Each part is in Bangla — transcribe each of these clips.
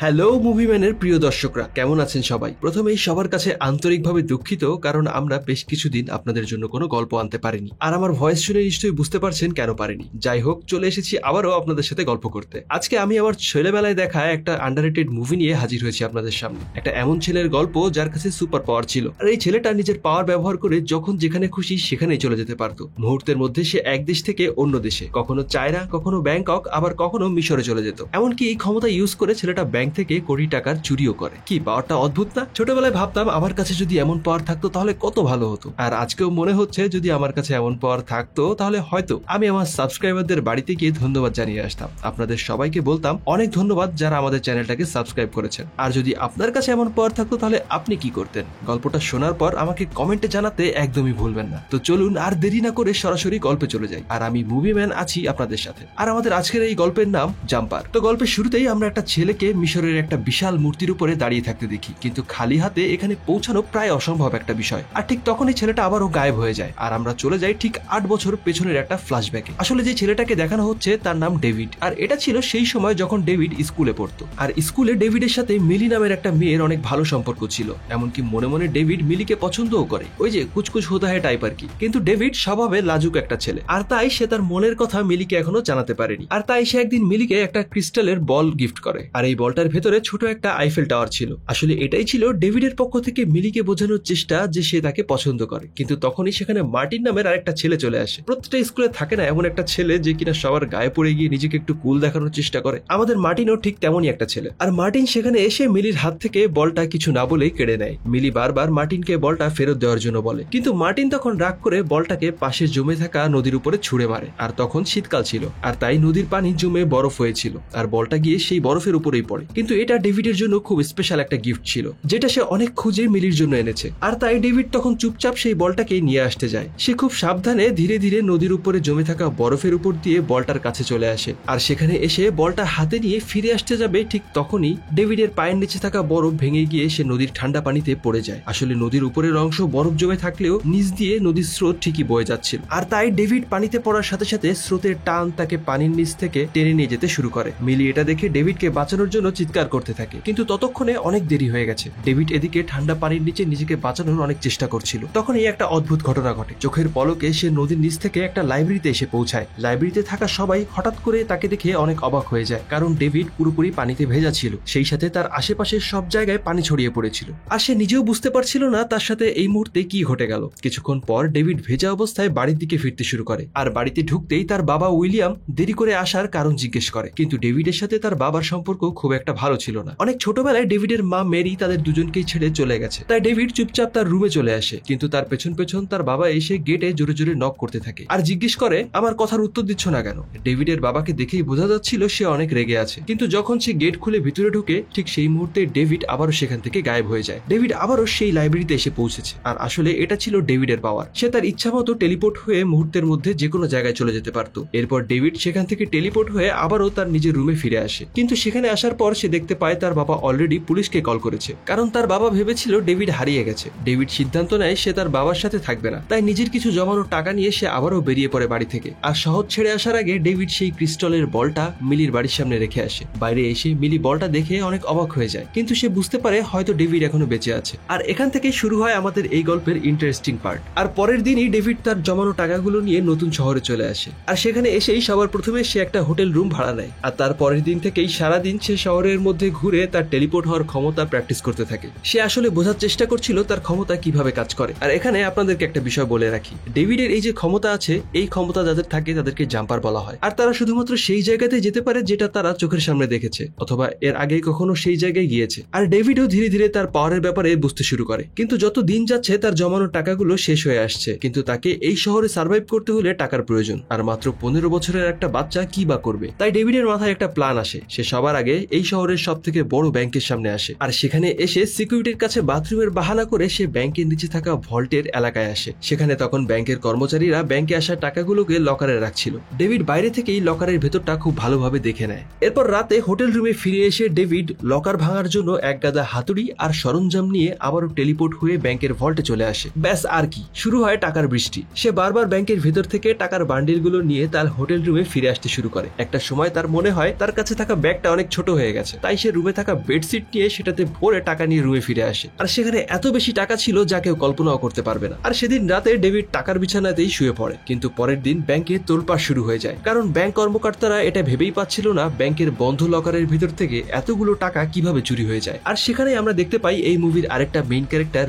হ্যালো মুভিম্যানের প্রিয় দর্শকরা, কেমন আছেন সবাই? প্রথমেই সবার কাছে আন্তরিকভাবে দুঃখিত, কারণ আমরা বেশ কিছুদিন আপনাদের জন্য কোনো গল্প আনতে পারিনি। আর আমার ভয়েস শুনে নিশ্চয়ই বুঝতে পারছেন কেন পারিনি। যাই হোক, চলে এসেছি আবারও আপনাদের সাথে গল্প করতে। আজকে আমি আমার ছেলেবেলায় দেখা একটা আন্ডাররেটেড মুভি নিয়ে হাজির হয়েছি আপনাদের সামনে। একটা এমন ছেলের গল্প যার কাছে সুপার পাওয়ার ছিল, আর এই ছেলেটা নিজের পাওয়ার ব্যবহার করে যখন যেখানে খুশি সেখানেই চলে যেতে পারতো। মুহূর্তের মধ্যে সে এক দেশ থেকে অন্য দেশে, কখনো চায়না, কখনো ব্যাংকক, আবার কখনো মিশরে চলে যেত। এমনকি এই ক্ষমতা ইউজ করে ছেলেটা ব্যাংক থেকে কোটি টাকার চুরিও করে। কি পাওয়ারটা অদ্ভুত না? ছোটবেলায় ভাবতাম আমার কাছে যদি এমন পাওয়ার থাকতো তাহলে কত ভালো হতো। আর আজকেও মনে হচ্ছে যদি আমার কাছে এমন পাওয়ার থাকতো তাহলে হয়তো আমি আমার সাবস্ক্রাইবারদের বাড়িতে গিয়ে ধন্যবাদ জানিয়ে আসতাম। আপনাদের সবাইকে বলতাম অনেক ধন্যবাদ যারা আমাদের চ্যানেলটাকে সাবস্ক্রাইব করেছেন। আর যদি আপনার কাছে এমন পাওয়ার থাকতো তাহলে আপনি কি করতেন? গল্পটা শোনার পর আমাকে কমেন্টে জানাতে একদমই ভুলবেন না। তো চলুন আর দেরি না করে সরাসরি গল্পে চলে যাই। আর আমি মুভিম্যান আছি আপনাদের সাথে। আর আমাদের আজকের এই গল্পের নাম জাম্পার। তো গল্পের শুরুতেই আমরা একটা ছেলেকে মিশরের একটা বিশাল মূর্তির উপরে দাঁড়িয়ে থাকতে দেখি, কিন্তু খালি হাতে এখানে পৌঁছানো প্রায় অসম্ভব একটা বিষয়। আর ঠিক তখনই ছেলেটা আবারও গায়েব হয়ে যায়, আর আমরা চলে যাই ঠিক 8 বছর পেছনের একটা ফ্ল্যাশব্যাকে। আসলে যে ছেলেটাকে দেখানো হচ্ছে তার নাম ডেভিড, আর এটা ছিল সেই সময় যখন ডেভিড স্কুলে পড়তো। আর স্কুলে ডেভিডের সাথে মিলি নামের একটা মেয়ের অনেক ভালো সম্পর্ক ছিল, এমনকি মনে মনে ডেভিড মিলিকে পছন্দও করে। ওই যে কুচকুচ হোতা হয় টাইপ আর কি। কিন্তু ডেভিড স্বভাবে লাজুক একটা ছেলে, আর তাই সে তার মনের কথা মিলিকে এখনো জানাতে পারেনি। আর তাই সে একদিন মিলিকে একটা ক্রিস্টালের বল গিফট করে, আর এই বলটার ভেতরে ছোট একটা আইফেল টাওয়ার ছিল। আসলে এটাই ছিল ডেভিডের পক্ষ থেকে মিলিকে বোঝানোর চেষ্টা যে সে তাকে পছন্দ করে। কিন্তু তখনই সেখানে মার্টিন নামের আরেকটা ছেলে চলে আসে। প্রত্যেকটা স্কুলে থাকে না এমন একটা ছেলে যে কিনা সবার গায়ে পড়ে গিয়ে নিজেকে একটু কুল দেখানোর চেষ্টা করে? আমাদের মার্টিনও ঠিক তেমনই একটা ছেলে। আর মার্টিন সেখানে এসে মিলির হাত থেকে বলটা কিছু না বলেই কেড়ে নেয়। মিলি বারবার মার্টিনকে বলটা ফেরত দেওয়ার জন্য বলে, কিন্তু মার্টিন তখন রাগ করে বলটাকে পাশে জমে থাকা নদীর উপরে ছুঁড়ে মারে। আর তখন শীতকাল ছিল, আর তাই নদীর পানি জমে বরফ হয়েছিল, আর বলটা গিয়ে সেই বরফের উপরেই পড়ে। কিন্তু এটা ডেভিডের জন্য খুব স্পেশাল একটা গিফট ছিল, যেটা সে অনেক খুঁজে মিলির জন্য এনেছে। আর তাই ডেভিড তখন চুপচাপ সেই বলটাকে নিয়ে আসতে যায়। সে খুব সাবধানে ধীরে ধীরে নদীর উপরে জমে থাকা বরফের উপর দিয়ে বলটার কাছে চলে আসে। আর সেখানে এসে বলটা হাতে নিয়ে ফিরে আসতে যাবে, ঠিক তখনই ডেভিডের পায়ের নিচে থাকা বরফ ভেঙে গিয়ে সে নদীর ঠান্ডা পানিতে পড়ে যায়। আসলে নদীর উপরের অংশ বরফ জমে থাকলেও নিচ দিয়ে নদীর স্রোত ঠিকই বয়ে যাচ্ছিল। আর তাই ডেভিড পানিতে পড়ার সাথে সাথে স্রোতের টান তাকে পানির নিচ থেকে টেনে নিয়ে যেতে শুরু করে। মিলি এটা দেখে ডেভিডকে বাঁচানোর জন্য চিৎকার করতে থাকে, কিন্তু ততক্ষণে অনেক দেরি হয়ে গেছে। ডেভিড এদিকে ঠান্ডা পানির নিচে নিজেকে বাঁচানোর অনেক চেষ্টা করছিল। তখন এই একটা অদ্ভুত ঘটনা ঘটে। চোখের পলকে সে নদীর নিচ থেকে একটা লাইব্রেরিতে এসে পৌঁছায়। লাইব্রেরিতে থাকা সবাই হঠাৎ করে তাকে দেখে অনেক অবাক হয়ে যায়, কারণ ডেভিড পুরোপুরি পানিতে ভেজা ছিল, সেই সাথে তার আশেপাশের সব জায়গায় পানি ছড়িয়ে পড়েছিল। আর সে নিজেও বুঝতে পারছিল না তার সাথে এই মুহূর্তে কি ঘটে গেল। কিছুক্ষণ পর ডেভিড ভেজা অবস্থায় বাড়ির দিকে ফিরতে শুরু করে, আর বাড়িতে ঢুকতেই তার বাবা উইলিয়াম দেরি করে আসার কারণ জিজ্ঞেস করে। কিন্তু ডেভিডের সাথে তার বাবার সম্পর্ক খুব একটা ভালো ছিল না। অনেক ছোটবেলায় ডেভিডের মা মেরি তাদের দুজনকেই ছেড়ে চলে গেছে, তাই ডেভিড চুপচাপ তার রুমে চলে আসে। কিন্তু তার পেছন পেছন তার বাবা এসে গেটে জোরে জোরে নক করতে থাকে, আর জিজ্ঞেস করে আমার কথার উত্তর দিচ্ছ না কেন? ডেভিডের বাবাকে দেখেই বোঝা যাচ্ছিল সে অনেক রেগে আছে। কিন্তু যখন সে গেট খুলে ভিতরে ঢুকে, ঠিক সেই মুহূর্তে ডেভিড আবারও সেখান থেকে গায়েব হয়ে যায়। ডেভিড আবারও সেই লাইব্রেরিতে এসে পৌঁছেছে, আর আসলে এটা ছিল ডেভিডের পাওয়ার। সে তার ইচ্ছা মতো টেলিপোর্ট হয়ে মুহূর্তের মধ্যে যে কোনো জায়গায় চলে যেতে পারতো। এরপর ডেভিড সেখান থেকে টেলিপোর্ট হয়ে আবারও তার নিজের রুমে ফিরে আসে। কিন্তু সেখানে আসার পর সে দেখতে পায় তার বাবা অলরেডি পুলিশকে কল করেছে, কারণ তার বাবা ভেবেছিল ডেভিড হারিয়ে গেছে। ডেভিড সিদ্ধান্ত নেয় সে তার বাবার সাথে থাকবে না, তাই নিজের কিছু জমানো টাকা নিয়ে সে আবারও বেরিয়ে পড়ে বাড়ি থেকে। আর শহর ছেড়ে আসার আগে ডেভিড সেই ক্রিস্টালের বলটা মিলির বাড়ির সামনে রেখে আসে। বাইরে এসে মিলি বলটা দেখে অনেক অবাক হয়ে যায়, কিন্তু সে বুঝতে পারে হয়তো ডেভিড এখনো বেঁচে আছে। আর এখান থেকে শুরু হয় আমাদের এই গল্পের ইন্টারেস্টিং পার্ট। আর পরের দিনই ডেভিড তার জমানো টাকাগুলো নিয়ে নতুন শহরে চলে আসে। আর সেখানে এসেই সবার প্রথমে সে একটা হোটেল রুম ভাড়া নেয়। আর তার পরের দিন থেকেই সারাদিন সে শহরের মধ্যে ঘুরে তার টেলিপোর্ট হওয়ার ক্ষমতা প্র্যাকটিস করতে থাকে। সে আসলে বোঝার চেষ্টা করছিল তার ক্ষমতা কিভাবে কাজ করে। আর এখানে আপনাদেরকে একটা বিষয় বলে রাখি, ডেভিডের এই যে ক্ষমতা আছে, এই ক্ষমতা যাদের থাকে তাদেরকে জাম্পার বলা হয়। আর তারা শুধুমাত্র সেই জায়গাতে যেতে পারে যেটা তারা চোখের সামনে দেখেছে, অথবা এর আগে কখনো সেই জায়গায় গিয়েছে। আর ডেভিডও ধীরে ধীরে তার পাওয়ারের ব্যাপারে বুঝতে শুরু করে। কিন্তু যত দিন যাচ্ছে তার জমানো টাকাগুলো শেষ হয়ে আসছে, কিন্তু তাকে এই শহরে সার্ভাইভ করতে হলে টাকার প্রয়োজন। আর মাত্র 15 বছরের একটা বাচ্চা কি বা করবে? তাই ডেভিডের মাথায় একটা প্ল্যান আসে। সে সবার আগে এই শহরের সব থেকে বড় ব্যাংকের সামনে আসে, আর সেখানে এসে সিকিউরিটির কাছে বাথরুমের বাহানা করে সে ব্যাংকের নিচে থাকা ভল্টের এলাকায় আসে। সেখানে তখন ব্যাংকের কর্মচারীরা ব্যাংকে আসা টাকাগুলোকে লকারে রাখছিল। ডেভিড বাইরে থেকেই লকারের ভেতরটা খুব ভালোভাবে দেখে নেয়। এরপর রাতে হোটেল রুমে ফিরে এসে ডেভিড লকার ভাঙার জন্য এক গাদা হাতুড়ি আর সরঞ্জাম নিয়ে আবারও টেলিপোর্ট হয়ে ব্যাংকের ভল্টে চলে আসে। ব্যাস আর কি, শুরু হয় টাকার বৃষ্টি। সে বারবার ব্যাংকের ভেতর থেকে টাকার বান্ডিলগুলো নিয়ে তার হোটেল রুমে ফিরে আসতে শুরু করে। একটা সময় তার মনে হয় তার কাছে থাকা ব্যাগটা অনেক ছোট হয়ে গেছে। গেছে, তাই সে রুমে থাকা বেডশিট নিয়ে সেটাতে ভরে টাকা নিয়ে রুমে ফিরে আসে। আর সেখানে এত বেশি টাকা ছিল যা কেউ কল্পনাও করতে পারবে না। আর সেদিন রাতে ডেভিড টাকার বিছানাতেই শুয়ে পড়ে, কিন্তু পরের দিন ব্যাংকে তোলপাড় শুরু হয়ে যায়, কারণ ব্যাংক কর্মকর্তারা এটা ভেবেই পাচ্ছিল না ব্যাংকের বন্ধ লকারের ভিতর থেকে এতগুলো টাকা কিভাবে চুরি হয়ে যায়। আর সেখানে আমরা দেখতে পাই এই মুভির আরেকটা মেইন ক্যারেক্টার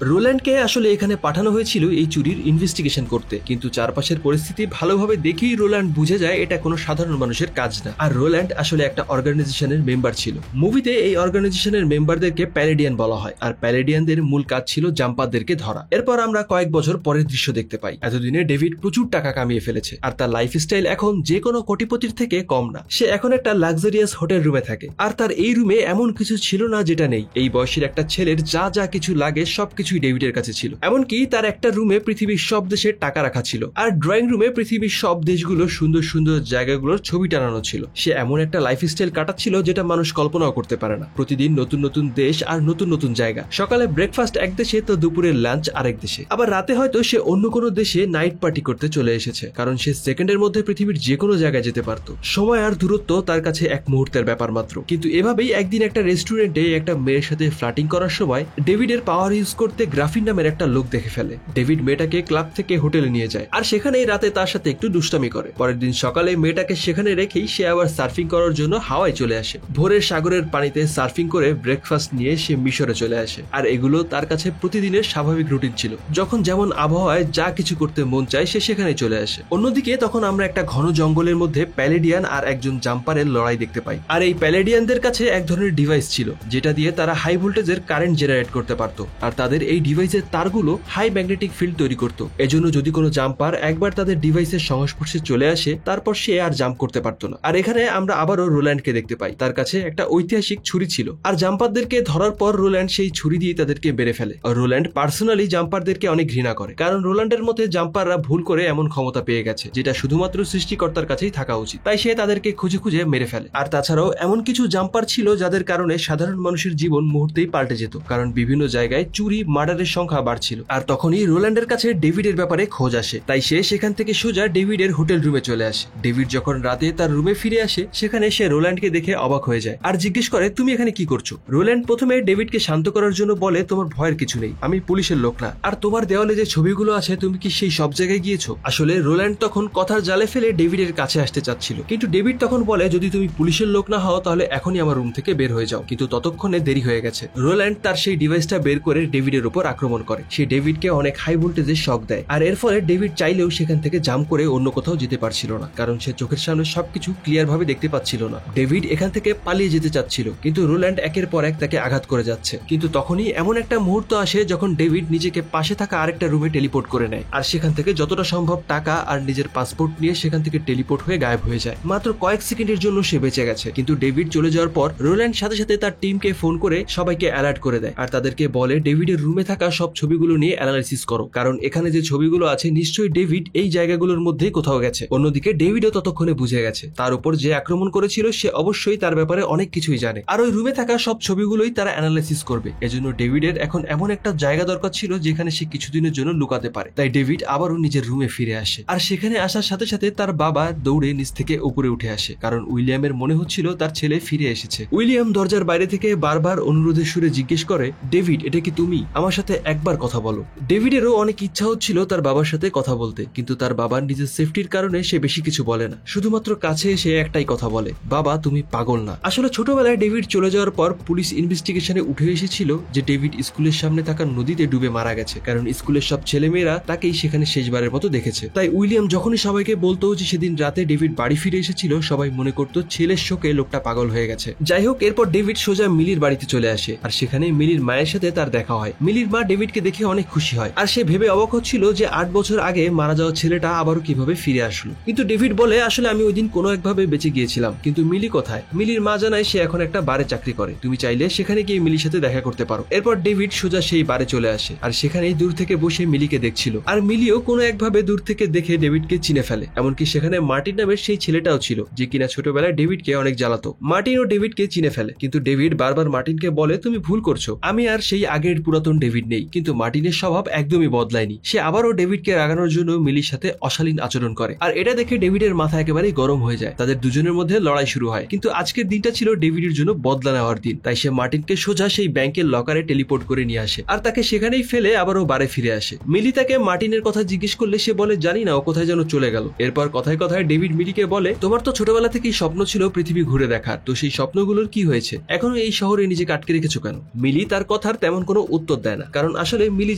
রোল্যান্ডকে আসলে এখানে পাঠানো হয়েছিল এই চুরির ইনভেস্টিগেশন করতে, কিন্তু চারপাশের পরিস্থিতি ভালোভাবে দেখেই রোল্যান্ড বুঝে যায় এটা কোনো সাধারণ মানুষের কাজ না। আর রোল্যান্ড আসলে একটা অর্গানাইজেশনের মেম্বার ছিল। মুভিতে এই অর্গানাইজেশনের মেম্বারদেরকে প্যালেডিয়ান বলা হয়, আর প্যালেডিয়ানদের মূল কাজ ছিল জাম্পারদেরকে ধরা। এরপর আমরা কয়েক বছর পরের দৃশ্য দেখতে পাই। এতদিনে ডেভিড প্রচুর টাকা কামিয়ে ফেলেছে, আর তার লাইফস্টাইল এখন যে কোনো কোটিপতির থেকে কম না। সে এখন একটা লাক্সারিয়াস হোটেল রুমে থাকে, আর তার এই রুমে এমন কিছু ছিল না যেটা নেই। এই বয়সের একটা ছেলের যা যা কিছু লাগে সবকিছুই ডেভিডের কাছে ছিল। এমনকি তার একটা রুমে পৃথিবীর সব দেশের টাকা রাখা ছিল, আর ড্রয়িং রুমে পৃথিবীর সব দেশগুলোর সুন্দর সুন্দর জায়গাগুলোর ছবি টানানো ছিল। সে এমন একটা লাইফস্টাইল কাটাচ্ছিল যেটা মানুষ কল্পনাও করতে পারে না। প্রতিদিন নতুন নতুন দেশ আর নতুন নতুন জায়গা। সকালে ব্রেকফাস্ট এক দেশে, তো দুপুরের লাঞ্চ আরেক দেশে, আবার রাতে হয়তো সে অন্য কোনো দেশে নাইট পার্টি করতে চলে এসেছে, কারণ সে সেকেন্ডের মধ্যে পৃথিবীর যে কোনো জায়গায় যেতে পারত। সময় আর দূরত্ব তার কাছে এক মুহূর্তের ব্যাপার মাত্র। কিন্তু এভাবেই একদিন একটা রেস্টুরেন্টে একটা মেয়ের সাথে ফ্লার্টিং করার সময় ডেভিডের পাওয়ার ইউজ করতে গ্রাফিন নামের একটা লোক দেখে ফেলে। ডেভিড মেয়েটাকে ক্লাব থেকে হোটেলে নিয়ে যায়, আর সেখানেই রাতে তার সাথে একটু দুষ্টামি করে। পরের দিন সকালে মেয়েটাকে সেখানে রেখেই সে আবার সার্ফিং করার জন্য হাওয়ায় চলে আসে। ভোরের সাগরের পানিতে সার্ফিং করে ব্রেকফাস্ট নিয়ে সে মিশরে চলে আসে। আর এগুলো তার কাছে প্রতিদিনের স্বাভাবিক রুটিন ছিল। যখন যেমন আবহাওয়ায় যা কিছু করতে মন চায় সে সেখানে চলে আসে। অন্যদিকে তখন আমরা একটা ঘন জঙ্গলের মধ্যে প্যালেডিয়ান আর একজন জাম্পারের লড়াই দেখতে পাই। আর এই প্যালেডিয়ানদের কাছে এক ধরনের ডিভাইস ছিল যেটা দিয়ে তারা হাই ভোল্টেজের কারেন্ট জেনারেট করতে পারত, আর তাদের এই ডিভাইসের তারগুলো হাই ম্যাগনেটিক ফিল্ড তৈরি করত। এজন্য যদি কোনো জাম্পার একবার তাদের ডিভাইসের সংস্পর্শে চলে আসে তারপর সে আর জাম্প করতে পারতো না। আর এখানে আমরা আবারও রোল্যান্ডকে দেখতে পাই। তার কাছে একটা ঐতিহাসিক ছুরি ছিল, আর জাম্পারদেরকে ধরার পর রোল্যান্ড সেই ছুরি দিয়ে তাদেরকে মেরে ফেলে। আর রোল্যান্ড পার্সোনালি জাম্পারদেরকে অনেক ঘৃণা করে, কারণ রোল্যান্ডের মতে জাম্পাররা ভুল করে এমন ক্ষমতা পেয়ে গেছে যেটা শুধুমাত্র সৃষ্টিকর্তার কাছেই থাকা উচিত, তাই সে তাদেরকে খুঁজে খুঁজে মেরে ফেলে। আর তাছাড়াও এমন কিছু জাম্পার ছিল যাদের কারণে সাধারণ মানুষের জীবন মুহূর্তেই পাল্টে যেত, কারণ বিভিন্ন জায়গায় চুরি মার্ডারের সংখ্যা বাড়ছিল। আর তখনই রোল্যান্ডের কাছে ডেভিডের ব্যাপারে খোঁজ আসে, তাই সে সেখান থেকে সোজা ডেভিডের হোটেল রুমে চলে আসে। ডেভিড যখন রাতে তার রুমে ফিরে আসে সেখানে সে রোল্যান্ডকে দেখে অবাক হয়ে যায়, আর জিজ্ঞেস করে তুমি এখানে কি করছো। রোল্যান্ড প্রথমে ডেভিডকে শান্ত করার জন্য বলে তোমার ভয়ের কিছু নেই, আমি পুলিশের লোক না, আর তোমার দেওয়ালে যে ছবিগুলো আছে তুমি কি সেই সব জায়গায় গিয়েছো। আসলে রোল্যান্ড তখন কথার জালে ফেলে ডেভিডের কাছে আসতে চাচ্ছিল, কিন্তু ডেভিড তখন বলে যদি তুমি পুলিশের লোক না হও তাহলে এখনই আমার রুম থেকে বের হয়ে যাও। কিন্তু ততক্ষণে দেরি হয়ে গেছে। রোল্যান্ড তার সেই ডিভাইসটা বের করে ডেভিডের উপর আক্রমণ করে। সে ডেভিডকে অনেক হাই ভোল্টেজের শক দেয়, আর এর ফলে ডেভিড চাইলেও সেখান থেকে জাম্প করে অন্য কোথাও যেতে পারছিল না, কারণ সে চোখের সামনে সবকিছু ক্লিয়ার ভাবে দেখতে পাচ্ছিল না। ডেভিড এখান থেকে পালিয়ে যেতে চাচ্ছিল, কিন্তু রোল্যান্ড একের পর এক তাকে আঘাত করে যাচ্ছে। কিন্তু তখনই এমন একটা মুহূর্ত আসে যখন ডেভিড নিজেকে পাশে থাকা আরেকটা রুমে টেলিপোর্ট করে নেয়, আর সেখান থেকে যতটা সম্ভব টাকা আর নিজের পাসপোর্ট নিয়ে সেখান থেকে টেলিপোর্ট হয়ে গায়েব হয়ে যায়। মাত্র কয়েক সেকেন্ডের জন্য সে বেঁচে গেছে। কিন্তু ডেভিড চলে যাওয়ার পর রোল্যান্ড সাথে সাথে তার টিমকে ফোন করে সবাইকে অ্যালার্ট করে দেয়, আর তাদেরকে বলে ডেভিডের রুমে থাকা সব ছবিগুলো নিয়ে অ্যানালাইসিস করো, কারণ এখানে যে ছবিগুলো আছে নিশ্চয়ই ডেভিড এই জায়গাগুলোর মধ্যেই কোথাও গেছে। অন্যদিকে ডেভিডও ততক্ষণে বুঝে গেছে তার উপর যে আক্রমণ করেছিল সে অবশ্যই তার ব্যাপারে অনেক কিছুই জানে, আর ওই রুমে থাকা সব ছবিগুলোই তারা অ্যানালাইসিস করবে। এজন্য ডেভিডের এখন এমন একটা জায়গা দরকার ছিল যেখানে সে কিছুদিনের জন্য লুকাতে পারে। তাই ডেভিড আবারও নিজের রুমে ফিরে আসে, আর সেখানে আসার সাথে সাথে তার বাবা দৌড়ে নিচ থেকে উপরে উঠে আসে, কারণ উইলিয়ামের মনে হচ্ছিল তার ছেলে ফিরে এসেছে। উইলিয়াম দরজার বাইরে থেকে বারবার অনুরোধের সুরে জিজ্ঞেস করে ডেভিড এটা কি তুমি, আমার সাথে একবার কথা বলো। ডেভিডেরও অনেক ইচ্ছা হচ্ছিল তার বাবার সাথে কথা বলতে, কিন্তু তার বাবার নিজের সেফটির কারণে সে বেশি কিছু বলে না, শুধুমাত্র কাছে এসে একটাই কথা বলে বাবা তুমি পাগল না। আসলে ছোটবেলায় ডেভিড চলে যাওয়ার পর পুলিশ ইনভেস্টিগেশনে উঠে এসেছিল যে ডেভিড স্কুলের সামনে থাকা নদীতে ডুবে মারা গেছে, কারণ স্কুলের সব ছেলেমেয়েরা তাকেই সেখানে শেষবারের মতো দেখেছে। তাই উইলিয়াম যখনই সবাইকে বলতো যে সেদিন রাতে ডেভিড বাড়ি ফিরে এসেছিল সবাই মনে করতো ছেলের শোকে লোকটা পাগল হয়ে গেছে। যাই হোক, এরপর ডেভিড সোজা মিলির বাড়িতে চলে আসে, আর সেখানে মিলির মায়ের সাথে তার দেখা হয়। মিলির মা ডেভিডকে দেখে অনেক খুশি হয়, আর সে ভেবে অবাক হচ্ছিল যে 8 বছর আগে মারা যাওয়া ছেলেটা আবারও কিভাবে ফিরে আসলো। কিন্তু ডেভিড বলে আসলে আমি ওই দিন কোনো একভাবে বেঁচে গিয়েছিলাম, কিন্তু মিলি কোথায়। মিলির মা জানায় সে এখন একটা বারে চাকরি করে, তুমি চাইলে সেখানে গিয়ে মিলির সাথে দেখা করতে পারো। এরপর ডেভিড সোজা সেই বারে চলে আসে, আর সেখানেই দূর থেকে বসে মিলিকে দেখছিল, আর মিলিও কোনো একভাবে দূর থেকে দেখে ডেভিডকে চিনে ফেলে। এমনকি সেখানে মার্টিন নামের সেই ছেলেটাও ছিল যে কিনা ছোটবেলায় ডেভিডকে অনেক জ্বালাতো। মার্টিনও ডেভিডকে চিনে ফেলে, কিন্তু ডেভিড বারবার মার্টিনকে বলে তুমি ভুল করছো, আমি আর সেই আগের পুরাতন ডেভিড নেই। কিন্তু মার্টিনের স্বভাব একদমই বদলায়নি, সে আবারও ডেভিডকে রাগানোর জন্য মিলির সাথে অশালীন আচরণ করে, আর এটা দেখে ডেভিডের মাথা একেবারেই গরম হয়ে যায়। তাদের দুজনের মধ্যে লড়াই শুরু হয়, কিন্তু আজকের আজকের দিনটা ছিল ডেভিডের জন্য বদলা নেওয়ার দিন, তাই সে মার্টিনকে সোজা সেই ব্যাংকের লকারে টেলিপোর্ট করে নিয়ে আসে আর তাকে সেখানেই ফেলে আবারও বারে ফিরে আসে। মিলি তাকে মার্টিনের কথা জিজ্ঞেস করলে সে বলে জানি না, ও কোথায় যেন চলে গেল। এরপর কথায় কথায় ডেভিড মিলিকে বলে তোমার তো ছোটবেলা থেকেই স্বপ্ন ছিল পৃথিবী ঘুরে দেখার, তো সেই স্বপ্নগুলোর কি হয়েছে? এখনো এই শহরে নিজেকে আটকে রেখেছো কেন? মিলি তার কথার তেমন কোনো উত্তর দেয় না, কারণ আসলে মিলি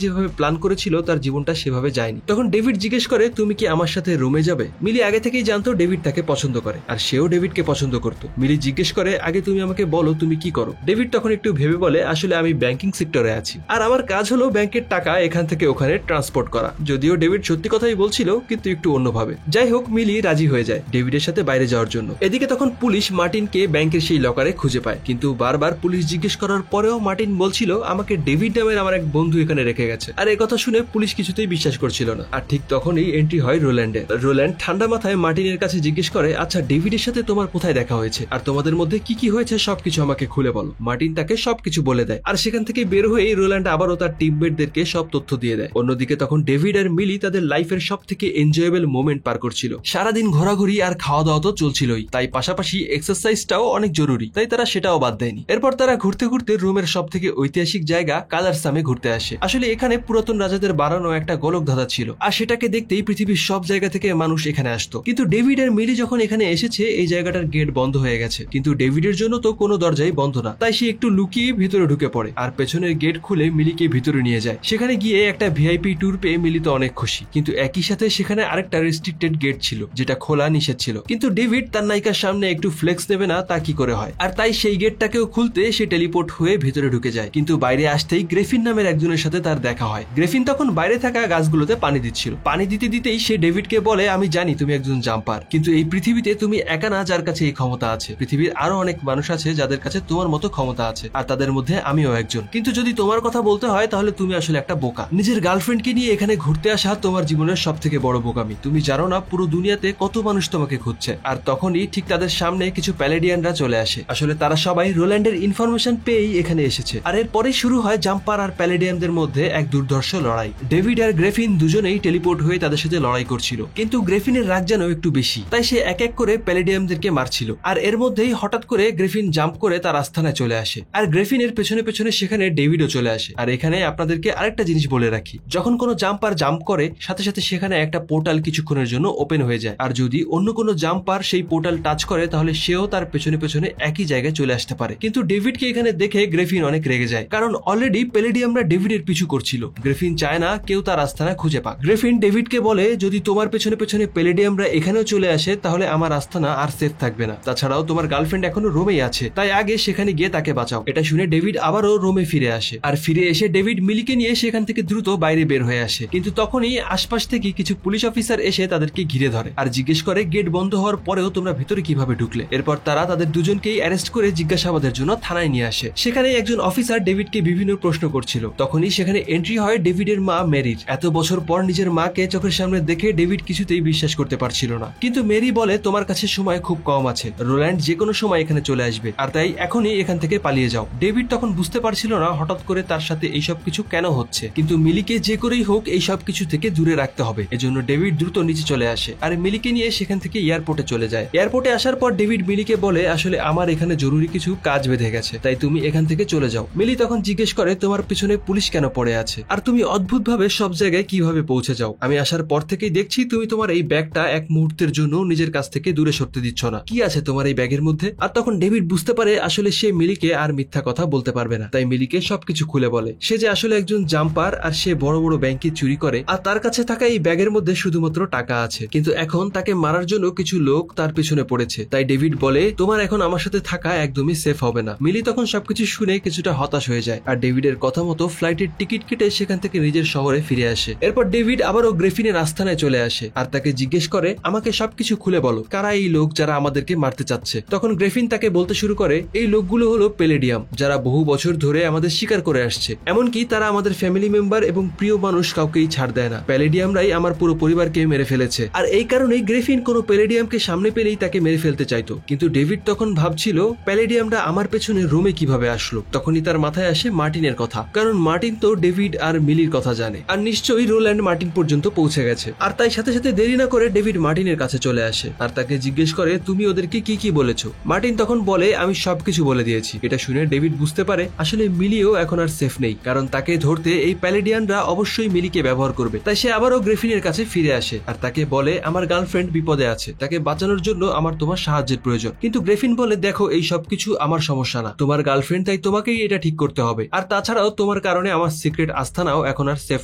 যেভাবে প্ল্যান করেছিল তার জীবনটা সেভাবে যায়নি। তখন ডেভিড জিজ্ঞেস করে তুমি কি আমার সাথে রুমে যাবে? মিলি আগে থেকেই জানতো ডেভিড তাকে পছন্দ করে আর সেও ডেভিডকে পছন্দ করত। মিলি জিজ্ঞেস করে আগে তুমি আমাকে বলো তুমি কি করো। ডেভিড তখন একটু ভেবে বলে আসলে আমি ব্যাংকিং সেক্টরে আছি আর আমার কাজ হলো ব্যাংকের টাকা এখান থেকে ওখানে ট্রান্সপোর্ট করা। যদিও ডেভিড সত্যি কথাই বলছিল কিন্তু একটু অন্যভাবে। যাই হোক, মিলি রাজি হয়ে যায় ডেভিডের সাথে বাইরে যাওয়ার জন্য। এদিকে তখন পুলিশ মার্টিনকে ব্যাংকের সেই লকারে খুঁজে পায়, কিন্তু বারবার পুলিশ জিজ্ঞেস করার পরেও মার্টিন বলছিল আমাকে ডেভিড নামের আমার এক বন্ধু এখানে রেখে গেছে। আর এই কথা শুনে পুলিশ কিছুতেই বিশ্বাস করছিল না। আর ঠিক তখনই এন্ট্রি হয় রোল্যান্ডের। রোল্যান্ড ঠান্ডা মাথায় মার্টিনের কাছে জিজ্ঞেস করে আচ্ছা ডেভিডের সাথে তোমার কোথায় দেখা হয়েছে আর তোমাদের মধ্যে কি কি হয়েছে সবকিছু আমাকে খুলে বলো। মার্টিন তাকে সবকিছু বলে দেয় আর সেখান থেকে বের হয়ে রোল্যান্ড আবারও তার টিমমেটদেরকে সব তথ্য দিয়ে দেয়। অন্যদিকে তখন ডেভিড আর মিলি তাদের লাইফের সব থেকে এনজয়েবল মোমেন্ট পার করছিল। সারাদিন ঘোরাঘুরি আর খাওয়া দাওয়া তো চলছিলই, তাই পাশাপাশি এক্সারসাইজটাও অনেক জরুরি, তাই তারা সেটাও বাদ দেয়নি। এরপর তারা ঘুরতে ঘুরতে রোমের সব থেকে ঐতিহাসিক জায়গা কালারসামে ঘুরতে আসে। আসলে এখানে পুরাতন রাজাদের বানানো একটা গোলকধাঁধা ছিল আর সেটাকে দেখতেই পৃথিবীর সব জায়গা থেকে মানুষ এখানে আসতো। কিন্তু ডেভিড আর মিলি যখন এখানে এসেছে এই জায়গাটার গেট বন্ধ হয়ে গেছে, কিন্তু ডেভিডের জন্য তো কোনো দরজাই বন্ধ না, তাই সে একটু লুকিয়ে ভিতরে ঢুকে পড়ে আর পেছনের গেট খুলে মিলিকে ভিতরে নিয়ে যায়। সেখানে গিয়ে একটা ভিআইপি ট্যুর পেয়ে মিলি তো অনেক খুশি, কিন্তু একই সাথে সেখানে আরেকটা রেস্ট্রিক্টেড গেট ছিল যেটা খোলা নিষেধ ছিল। কিন্তু ডেভিড তার নায়িকার সামনে একটু ফ্লেক্স নেবে না তা কি করে হয়, আর তাই সেই গেটটাকেও খুলতে সে টেলিপোর্ট হয়ে ভিতরে ঢুকে যায়। কিন্তু বাইরে আসতেই গ্রেফিন নামের একজনের সাথে তার দেখা হয়। গ্রেফিন তখন বাইরে থাকা গাছগুলোতে পানি দিচ্ছিল। পানি দিতে দিতেই সে ডেভিডকে বলে আমি জানি তুমি একজন জাম্পার, কিন্তু এই পৃথিবীতে তুমি একা না যার কাছে এই ক্ষমতা আছে। পৃথিবীর আরো অনেক মানুষ আছে যাদের কাছে তোমার মতো ক্ষমতা আছে আর তাদের মধ্যে আমিও একজন। কিন্তু যদি তোমার কথা বলতে হয় তাহলে তুমি আসলে একটা বোকা। নিজের গার্লফ্রেন্ডকে নিয়ে এখানে ঘুরতে আসা তোমার জীবনের সব থেকে বড় বোকামি। তুমি জানো না পুরো দুনিয়াতে কত মানুষ তোমাকে খুঁজছে। আর তখনই ঠিক তাদের সামনে কিছু প্যালেডিয়ানরা চলে আসে। আসলে তারা সবাই রোল্যান্ডের ইনফরমেশন পেয়েই এখানে এসেছে। আর এরপরে শুরু হয় জাম্পার আর প্যালেডিয়ানদের মধ্যে এক দুর্ধর্ষ লড়াই। ডেভিড আর গ্রেফিন দুজনেই টেলিপোর্ট হয়ে তাদের সাথে লড়াই করছিল, কিন্তু গ্রেফিনের রাগ যেন একটু বেশি, তাই সে এক এক করে প্যালেডিয়ামদেরকে মারছিল। আর এর মধ্যেই হঠাৎ করে গ্রেফিন জাম্প করে তার আস্থানায় চলে আসে আর গ্রেফিনের পেছনে পেছনে সেখানে ডেভিডও চলে আসে। আর এখানে আপনাদেরকে আরেকটা জিনিস বলে রাখি, যখন কোনো জাম্পার জাম্প করে সাথে সাথে সেখানে একটা পোর্টাল কিছুক্ষণের জন্য ওপেন হয়ে যায়, আর যদি অন্য কোনো জাম্পার সেই পোর্টাল টাচ করে তাহলে সেও তার পেছনে পেছনে একই জায়গায় চলে আসতে পারে। কিন্তু ডেভিডকে এখানে দেখে গ্রেফিন অনেক রেগে যায়, কারণ অলরেডি প্যালেডিয়ামরা ডেভিডের পিছু করছিল। গ্রেফিন চায় না কেউ তার আস্থানা খুঁজে পাক। গ্রেফিন ডেভিডকে বলে যদি তোমার পেছনে পেছনে প্যালেডিয়ামরা এখানেও চলে আসে তাহলে আমার আস্থানা আর সেফ থাকবে না। তাছাড়াও তোমার গার্লফ্রেন্ড এখনো রোমেই আছে, তাই আগে সেখানে গিয়ে তাকে বাঁচাও। এটা শুনে ডেভিড আবারও রোমে ফিরে আসে আর ফিরে এসে ডেভিড মিলিকে নিয়ে সেখান থেকে দ্রুত বাইরে বের হয়ে আসে। কিন্তু তখনই আশপাশ থেকে কিছু পুলিশ অফিসার এসে তাদেরকে ঘিরে ধরে আর জিজ্ঞেস করে গেট বন্ধ হওয়ার পরেও তোমরা ভিতরে কিভাবে ঢুকলে। এরপর তারা তাদের দুজনকেই অ্যারেস্ট করে জিজ্ঞাসাবাদের জন্য থানায় নিয়ে আসে। সেখানে একজন অফিসার ডেভিডকে বিভিন্ন প্রশ্ন করছিল। তখনই সেখানে এন্ট্রি হয় ডেভিডের মা মেরির। এত বছর পর নিজের মাকে চোখের সামনে দেখে ডেভিড কিছুতেই বিশ্বাস করতে পারছিল না, কিন্তু মেরি বলে তোমার কাছে সময় খুব কম আছে, রোল্যান্ড যে কোনো সময় এখানে চলে আসবে আর তাই এখনই এখান থেকে পালিয়ে যাও। ডেভিড তখন বুঝতে পারছিল না হঠাৎ করে তার সাথে এইসব কিছু কেন হচ্ছে, কিন্তু মিলিকে যে করেই হোক এই সব কিছু থেকে দূরে রাখতে হবে। এজন্য ডেভিড দ্রুত নিচে চলে আসে আর মিলিকে নিয়ে সেখান থেকে এয়ারপোর্টে চলে যায়। এয়ারপোর্টে আসার পর ডেভিড মিলিকে বলে আসলে আমার এখানে জরুরি কিছু কাজ বেঁধে গেছে, তাই তুমি এখান থেকে চলে যাও। মিলি তখন জিজ্ঞেস করে তোমার পিছনে পুলিশ কেন পড়ে আছে আর তুমি অদ্ভুত ভাবে সব জায়গায় কিভাবে পৌঁছে যাও। আমি আসার পর থেকেই দেখছি তুমি তোমার এই ব্যাগটা এক মুহূর্তের জন্য নিজের কাছ থেকে দূরে সরতে দিচ্ছ না, কি আছে তোমার এই ব্যাগের মধ্যে। আর তখন ডেভিড বুঝতে পারে আসলে সে মিলিকে আর মিথ্যা কথা বলতে পারবে না, তাই মিলিকে সবকিছু খুলে বলে সে যে আসলে একজন জাম্পার আর সে বড় বড় ব্যাংকে চুরি করে আর তার কাছে থাকা এই ব্যাগের মধ্যে শুধুমাত্র টাকা আছে, কিন্তু এখন তাকে মারার জন্য কিছু লোক তার পিছনে পড়েছে। তাই ডেভিড বলে তোমার এখন আমার সাথে থাকা একদমই সেফ হবে না। মিলি তখন সবকিছু শুনে কিছুটা হতাশ হয়ে যায় আর ডেভিডের কথা মতো ফ্লাইটের টিকিট কেটে সেখান থেকে নিজের শহরে ফিরে আসে। এরপর ডেভিড আবারও গ্রেফিনের আস্থানায় চলে আসে আর তাকে জিজ্ঞেস করে আমাকে সবকিছু খুলে বলো, কারা এই লোক যারা আমাদেরকে মারতে চাচ্ছে। তখন গ্রেফিন তাকে বলতে শুরু করে এই লোকগুলো হলো প্যালেডিয়াম, যারা বহু বছর ধরে আমাদের শিকার করে আসছে, এমনকি তারা আমাদের ফ্যামিলি মেম্বার এবং প্রিয় মানুষ কাউকেই ছাড় দেয় না। প্যালেডিয়ামরাই আমার পুরো পরিবারকে মেরে ফেলেছে আর এই কারণেই গ্রেফিন কোনো প্যালেডিয়ামকে সামনে পেলেই তাকে মেরে ফেলতে চাইতো। কিন্তু ডেভিড তখন ভাবছিল প্যালেডিয়ামরা আমার পেছনে রোমে কিভাবে আসলো। তখনই তার মাথায় আসে মার্টিনের কথা, কারণ মার্টিন তো ডেভিড আর মিলির কথা জানে আর নিশ্চয়ই রোল্যান্ড মার্টিন পর্যন্ত পৌঁছে গেছে। আর তাই সাথে সাথে দেরি না করে ডেভিড মার্টিনের কাছে চলে আসে আর তাকে জিজ্ঞেস করে তুমি ওদেরকে কি কি বলেছো। মার্টিন তখন বলে আমি সবকিছু বলে দিয়েছি। এটা শুনে ডেভিড বুঝতে পারে আসলে মিলিও এখন আর সেফ নেই, কারণ তাকে ধরতে এই প্যালেডিয়ানরা অবশ্যই মিলিকে ব্যবহার করবে। তাই সে আবারও গ্রিফিনের কাছে ফিরে আসে আর তাকে বলে আমার গার্লফ্রেন্ড বিপদে আছে, তাকে বাঁচানোর জন্য আমার তোমার সাহায্যের প্রয়োজন। কিন্তু গ্রিফিন বলে দেখো এই সবকিছু আমার সমস্যা না, তোমার গার্লফ্রেন্ড, তাই তোমাকেই এটা ঠিক করতে হবে। আর তাছাড়াও তোমার কারণে আমার সিক্রেট আস্তানাও এখন আর সেফ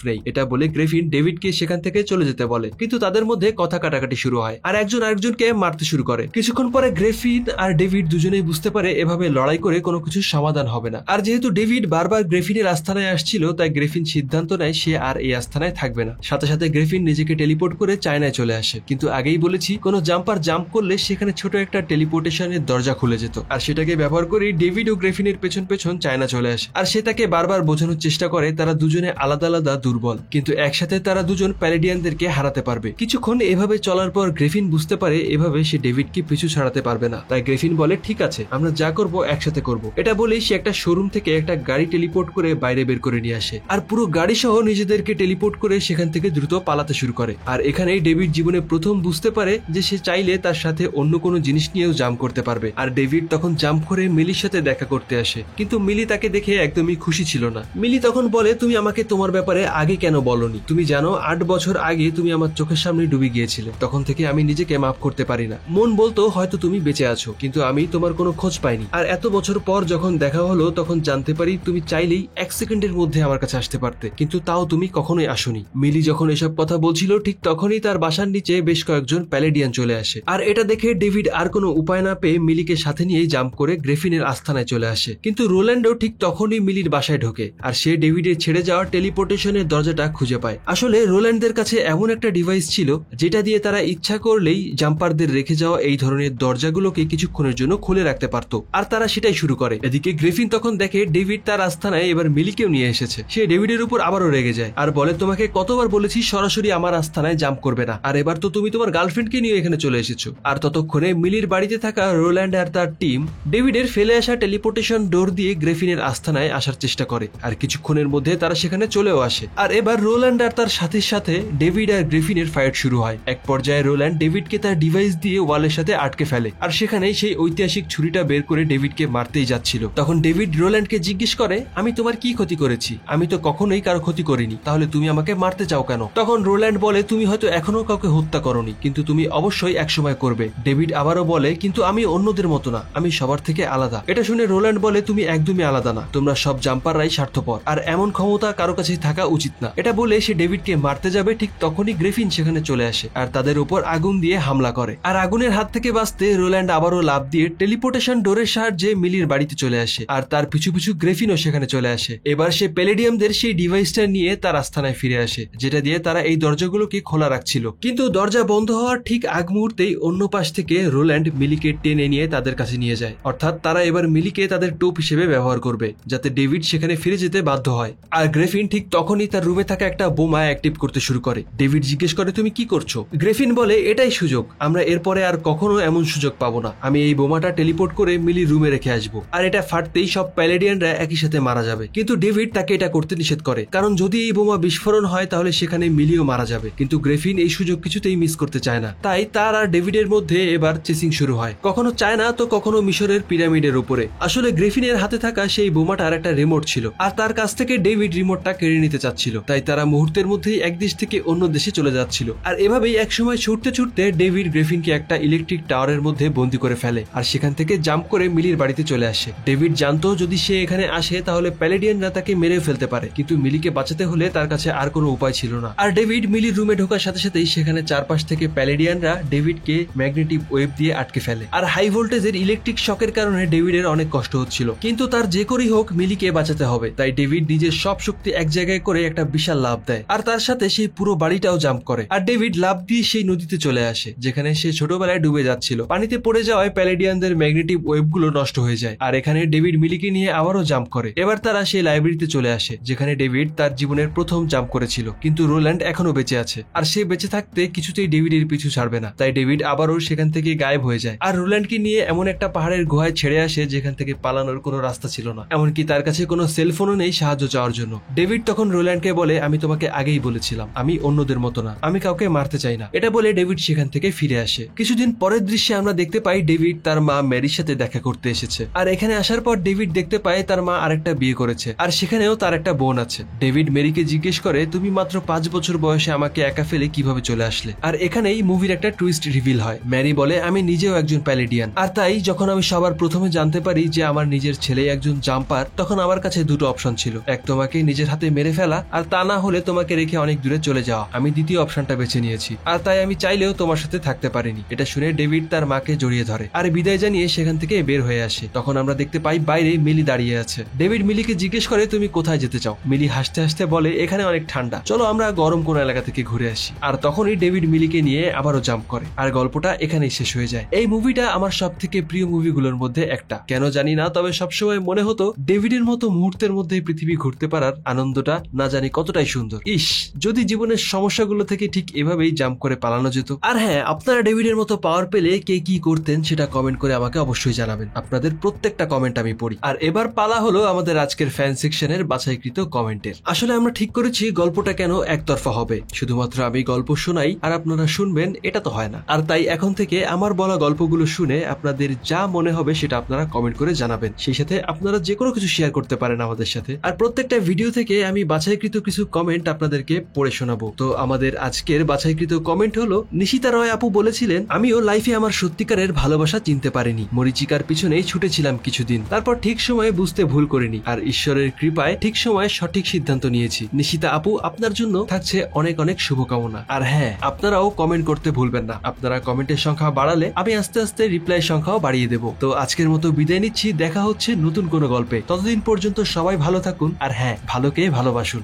নেই। এটা বলে গ্রিফিন ডেভিডকে সেখান থেকে চলে যেতে বলে, কিন্তু তাদের মধ্যে কথা কাটাকাটি শুরু হয় আর একজন আরেকজনকে মারতে শুরু করে। কিছুক্ষণ পরে গ্রিফিন আর ডেভিড দুজনেই বুঝতে পারে এভাবে লড়াই করে কোনো কিছু সমাধান হবে না। আর যেহেতু ডেভিড বারবার গ্রিফিনের আস্তানায় আসছিল, তাই গ্রিফিন সিদ্ধান্ত নেয় সে আর এই আস্তানায় থাকবে না। সাথে সাথে গ্রিফিন নিজেকে টেলিপোর্ট করে চায়নায় চলে আসে। কিন্তু আগেই বলেছি কোনো জাম্পার জাম্প করলে সেখানে ছোট একটা টেলিপোর্টেশনের দরজা খুলে যেত, আর সেটাকে ব্যবহার করে ডেভিড ও গ্রিফিনের পেছন পেছন চায়না চলে আসে। আর সে তাকে বারবার বোঝানোর চেষ্টা করে তারা দুজনে আলাদা আলাদা দুর্বল, কিন্তু একসাথে তারা দুজন প্যালেডিয়ানদেরকে হারাতে পারবে। কিছুক্ষণ এভাবে চলার পর গ্রিফিন বুঝতে পারে এভাবে সে ডেভিডকে পিছু ছাড়াতে পারবে না। তাই গ্রিফিন বলে ঠিক আছে, আমরা যা করব একসাথে করব। এটা বলেই সে একটা শোরুম থেকে একটা গাড়ি টেলিপোর্ট করে বাইরে বের করে নিয়ে আসে আর পুরো গাড়ি সহ নিজেদেরকে টেলিপোর্ট করে সেখান থেকে দ্রুত পালাতে শুরু করে। আর এখানেই ডেভিড জীবনে প্রথম বুঝতে পারে যে সে চাইলে তার সাথে অন্য কোনো জিনিস নিয়েও জাম্প করতে পারবে। আর ডেভিড তখন জাম্প করে মিলির সাথে দেখা করতে আসে, কিন্তু মিলি তাকে দেখে একদমই খুশি ছিল না। মিলি তখন বলে তুমি আমাকে তোমার ব্যাপারে আগে কেন বলনি? তুমি জানো 8 বছর আগে তুমি আমার চোখের সামনে ডুবে গিয়েছিলে, তখন থেকে আমি নিজেকে মাফ করতে পারি না। মন বলতো হয়তো তুমি বেঁচে আছো, কিন্তু আমি তোমার কোনো খোঁজ পাইনি। আর এত বছর পর যখন দেখা হলো তখন জানতে পারি তুমি চাইলেই 1 সেকেন্ডের মধ্যে আমার কাছে আসতে পারতে, কিন্তু তাও তুমি কখনোই আসোনি। মিলি যখন এসব কথা বলছিল ঠিক তখনই তার বাসার নিচে বেশ কয়েকজন প্যালেডিয়ান চলে আসে। আর এটা দেখে ডেভিড আর কোনো উপায় না পেয়ে মিলিকে সাথে নিয়েই জাম্প করে গ্রিফিনের আস্তানায় চলে আসে। কিন্তু রোল্যান্ডও ঠিক তখনই মিলির বাসায় ঢোকে আর সে ডেভিডের ছেড়ে যাওয়া টেলিপোর্টেশনের দরজাটা খুঁজে পায়। আসলে রোল্যান্ডদের কাছে এমন একটা ডিভাইস ছিল যেটা দিয়ে তারা ইচ্ছা করলেই জাম্পারদের রেখে যাওয়া এই ধরনের দরজাগুলোকে কিছুক্ষণের জন্য খুলে রাখতে পারতো, আর তারা সেটাই শুরু করে। এদিকে গ্রিফিন তখন দেখে ডেভিড তার আস্তানায় এবার মিলিকেও নিয়ে এসেছে। সে ডেভিডের উপর আবারও রেগে যায় আর বলে তোমাকে কতবার বলেছি সরাসরি আমার আস্তানায় জাম্প করবে না, আর এবার তো তুমি তোমার গার্লফ্রেন্ডকে নিয়ে এখানে চলে এসেছো। আর ততক্ষণে মিলির বাড়িতে থাকা রোল্যান্ড আর তার টিম ডেভিডের ফেলে আসা টেলিপোর্টেশন ডোর দিয়ে গ্রিফিনের আস্তানায় আসার চেষ্টা করে, আর কিছুক্ষণের মধ্যে তারা সেখানে চলেও আসে। আর এবার রোল্যান্ড আর তার সাথীর সাথে ডেভিড আর গ্রিফিনের ফাইট শুরু হয়। এক পর্যায়ে রোল্যান্ড ডেভিডকে তার ডিভাইস দিয়ে ওয়ালের সাথে আটকে ফেলে, আর সেখানেই সেই ঐতিহাসিক ছুরিটা বের করে ডেভিডকে মারতেই যাচ্ছিল। তখন ডেভিড রোল্যান্ডকে জিজ্ঞেস করে আমি তোমার কি ক্ষতি করেছি? আমি তো কখনোই কারো ক্ষতি করিনি, তাহলে তুমি আমাকে মারতে চাও কেন? তখন রোল্যান্ড বলে তুমি হয়তো এখনো কাউকে হত্যা করনি, কিন্তু তুমি অবশ্যই একসময় করবে। ডেভিড আবারও বলে কিন্তু আমি অন্যদের মতো না, আমি সবার থেকে আলাদা। এটা শুনে রোল্যান্ড বলে তুমি একদমই আলাদা না, তোমরা সব জাম্পাররাই স্বার্থপর, আর এমন ক্ষমতা কারো কাছেই থাকা উচিত না। এটা বলে সে ডেভিডকে মারতে যাবে, ঠিক তখনই গ্রিফিন সেখানে চলে আসে আর তাদের উপর আগুন দিয়ে হামলা করে। আর আগুনের হাত থেকে বাঁচতে রোল্যান্ড আবারও লাফ দিয়ে টেলিপোর্টেশন ডোরের সাহায্যে মিলির বাড়িতে চলে আসে, আর তার পিছু পিছু গ্রিফিনও সেখানে চলে আসে। এবার সে প্যালেডিয়ামদের সেই ডিভাইসটা নিয়ে তার আস্তানায় ফিরে আসে, যেটা দিয়ে তারা এই দরজাগুলোকে খোলা রাখছিল। কিন্তু দরজা বন্ধ হওয়ার ঠিক আগ মুহূর্তেই অন্য পাশ থেকে রোল্যান্ড মিলিকে টেনে নিয়ে তাদের কাছে নিয়ে যায়, অর্থাৎ তারা এবার মিলিকে তাদের টোপ হিসেবে ব্যবহার করবে, যাতে ডেভিড সেখানে ফিরে যেতে বাধ্য হয়। আর গ্রিফিন ঠিক তখনই তার রুমে থাকা একটা বোমা অ্যাক্টিভ করতে শুরু করে। ডেভিড জিজ্ঞেস করে তুমি কি করছো? গ্রিফিন বলে এটাই সুযোগ, আমরা এরপরে আর কখনো এমন সুযোগ পাবো না। আমি এই বোমাটা টেলিপোর্ট করে মিলির রুমে রেখে আসবো, আর এটা ফাটতেই সব প্যালেডিয়ানরা একই সাথে মারা যাবে। কিন্তু ডেভিড তাকে এটা করতে নিষেধ করে, কারণ যদি এই বোমা বিস্ফোরণ হয় তাহলে সেখানে মিলিও মারা যাবে। কিন্তু গ্রিফিন এই সুযোগ কিছুতেই মিস করতে চায় না, তাই তার আর ডেভিডের মধ্যে এবার চেসিং শুরু হয়, কখনো চায়না তো কখনো মিশরের পিরামিডের উপরে। আসলে গ্রিফিনের হাতে থাকা সেই বোমাটার একটা রিমোট ছিল, আর তার কাছ থেকে ডেভিড রিমোটটা কেড়ে নিতে চাচ্ছিল, তাই তারা মুহূর্তের মধ্যেই এক দেশ থেকে অন্য দেশে চলে যাচ্ছিল। আর এভাবেই একসময় ছুটতে ছুটতে ডেভিড গ্রিফিনকে একটা ইলেকট্রিক টাওয়ারের মধ্যে বন্দী করে ফেলে, আর সেখান থেকে জাম্প করে মিলির বাড়িতে চলে আসে। ডেভিড জানতো যদি সে এখানে আসে তাহলে প্যালেডিয়ানরা তাকে মেরে ফেলতে পারে, কিন্তু মিলিকে বাঁচাতে হলে তার কাছে আর কোনো উপায় ছিল না। আর ডেভিড মিলির রুমে ঢোকার সাথে সাথেই সেখানে চারপাশ থেকে প্যালেডিয়ানরা ডেভিডকে ম্যাগনেটিক ওয়েভ দিয়ে আটকে ফেলে, আর হাই ভোল্টেজের ইলেকট্রিক শকের কারণে ডেভিডের অনেক কষ্ট হচ্ছিল। কিন্তু তার যে করেই হোক মিলিকে বাঁচাতে হবে, তাই ডেভিড নিজের সব শক্তি এক জায়গায় করে একটা বিশাল লাফ দেয়, আর তার সাথে সেই পুরো বাড়িটাও জাম্প করে। আর ডেভিড লাফ দিয়ে সেই নদীতে চলে আসে যেখানে সে ছোটবেলায় ডুবে যাচ্ছিল। পানিতে পড়ে যাওয়ায় প্যালেডিয়ানদের ম্যাগনেটিক ওয়েভগুলো নষ্ট হয়ে যায়, আর এখানে ডেভিড মিলিকে নিয়ে আবারও জাম্প করে। এবার তারা সেই লাইব্রেরিতে চলে আসে যেখানে ডেভিড তার জীবনের প্রথম জাম্প করেছিল, কিন্তু রোল্যান্ড এখনো বেঁচে আছে, আর সে বেঁচে থাকতে কিছুতেই ডেভিডের পিছু ছাড়বে না। তাই ডেভিড আবারও সেখান থেকে গায়েব হয়ে যায়, আর রোল্যান্ডকে নিয়ে এমন একটা পাহাড়ের গুহায় ছেড়ে আসে যেখান থেকে পালানোর কোনো রাস্তা ছিল না, এমনকি তার কাছে কোনো সেলফোনও নেই সাহায্য চাওয়ার জন্য। ডেভিড তখন রোল্যান্ডকে বলে আমি তোমাকে আগেই বলেছিলাম আমি অন্যদের মতো না, আমি কাউকে মারতে চাই না। এটা বলে ডেভিড সেখান থেকে ফিরে আসে। কিছুদিন পরের দৃশ্যে আমরা দেখতে পাই ডেভিড ডেভিড তার মা মেরির সাথে দেখা করতে এসেছে। আর এখানে আসার পর ডেভিড দেখতে পায় তার মা আরেকটা বিয়ে করেছে, আর সেখানেও তার একটা বোন আছে। ডেভিড মেরিকে জিজ্ঞেস করে, তুমি মাত্র 5 বছর বয়সে আমাকে একা ফেলে কিভাবে চলে আসলে? আর এখানেই মুভির একটা টুইস্ট রিভিল হয়। ম্যারি বলে, আমি নিজেও একজন প্যালেডিয়ান, আর তাই যখন আমি সবার প্রথমে জানতে পারি যে আমার নিজের ছেলে একজন জাম্পার, তখন আমার কাছে দুটো অপশন ছিল, এক তোমাকে নিজের হাতে মেরে ফেলা, আর তা না হলে তোমাকে রেখে অনেক দূরে চলে যাওয়া। আমি দ্বিতীয় অপশনটা বেছে নিয়েছি, আর তাই আমি চাইলেও তোমার সাথে থাকতে পারিনি। এটা শুনে ডেভিড তার মাকে জড়িয়ে ধরে আর বিদায় জানিয়ে সেখান থেকে বের হয়ে আসে। তখন আমরা দেখতে পাই বাইরে মিলি দাঁড়িয়ে আছে। ডেভিড মিলিকে জিজ্ঞেস করে, তুমি কোথায় যেতে চাও? মিলি হাসতে হাসতে বলে, এখানে অনেক ঠান্ডা, চলো আমরা গরম কোন এলাকা থেকে ঘুরে আসি। আর তখনই ডেভিড মিলিকে নিয়ে আবারও জাম্প করে, আর গল্পটা এখানেই শেষ হয়ে যায়। এই মুভিটা আমার সব থেকে প্রিয় মুভিগুলোর মধ্যে একটা, কেন জানি না, তবে সবসময় মনে হতো ডেভিডের মতো মুহূর্তের মধ্যে পৃথিবী ঘুরতে পারার আনন্দটা না জানি কতটাই সুন্দর। ইস, যদি জীবনের সমস্যাগুলো থেকে ঠিক এভাবেই জাম্প করে পালানো যেত। আর হ্যাঁ, আপনারা ডেভিডের মতো পাওয়ার পেলে কে কি করতেন সেটা কমেন্ট করে আমাকে অবশ্যই জানাবেন। আপনাদের প্রত্যেকটা কমেন্ট আমি পড়ি। আর এবার পালা হলো আমাদের আজকের ফ্যান সেকশনের বাছাইকৃত কমেন্টের। আসলে আমরা ঠিক করেছি গল্পটা কেন একতরফা হবে, শুধুমাত্র আমি গল্প শোনাই আর আপনারা শুনবেন, এটা তো হয় না। আর তাই এখন থেকে আমার বলা গল্পগুলো শুনে আপনাদের যা মনে হবে সেটা আপনারা কমেন্ট করে জানাবেন। সেই সাথে আপনারা যে কোনো কিছু শেয়ার করতে পারেন আমাদের সাথে। আর প্রত্যেকটা ভিডিও থেকে আমি বাছাইকৃত কিছু কমেন্ট আপনাদেরকে পড়ে শোনাবো। তো আমাদের আজকের বাছাইকৃত কমেন্ট হলো, নিশিতা রয় আপু বলেছিলেন, আমিও লাইফে আমার সত্যিকারের ভালোবাসা চিনতে পারিনি, মরিচিকার পিছনেই ছুটেছিলাম কিছুদিন, তারপর ঠিক সময়ে বুঝতে ভুল করিনি, আর ঈশ্বরের কৃপায় ঠিক সময়ে সঠিক সিদ্ধান্ত নিয়েছি। নিশিতা আপু, আপনার জন্য থাকছে অনেক অনেক শুভকামনা। আর হ্যাঁ, আপনারাও কমেন্ট করতে ভুলবেন না। আপনারা কমেন্টের সংখ্যা বাড়ালে আমি আস্তে আস্তে রিপ্লাই সংখ্যাও বাড়িয়ে দেবো। তো আজকের মতো বিদায় নিচ্ছি, দেখা হচ্ছে নতুন কোনো গল্পে। ততদিন পর্যন্ত সবাই ভালো থাকুন, আর হ্যাঁ, ভালোকে ভালোবাসুন।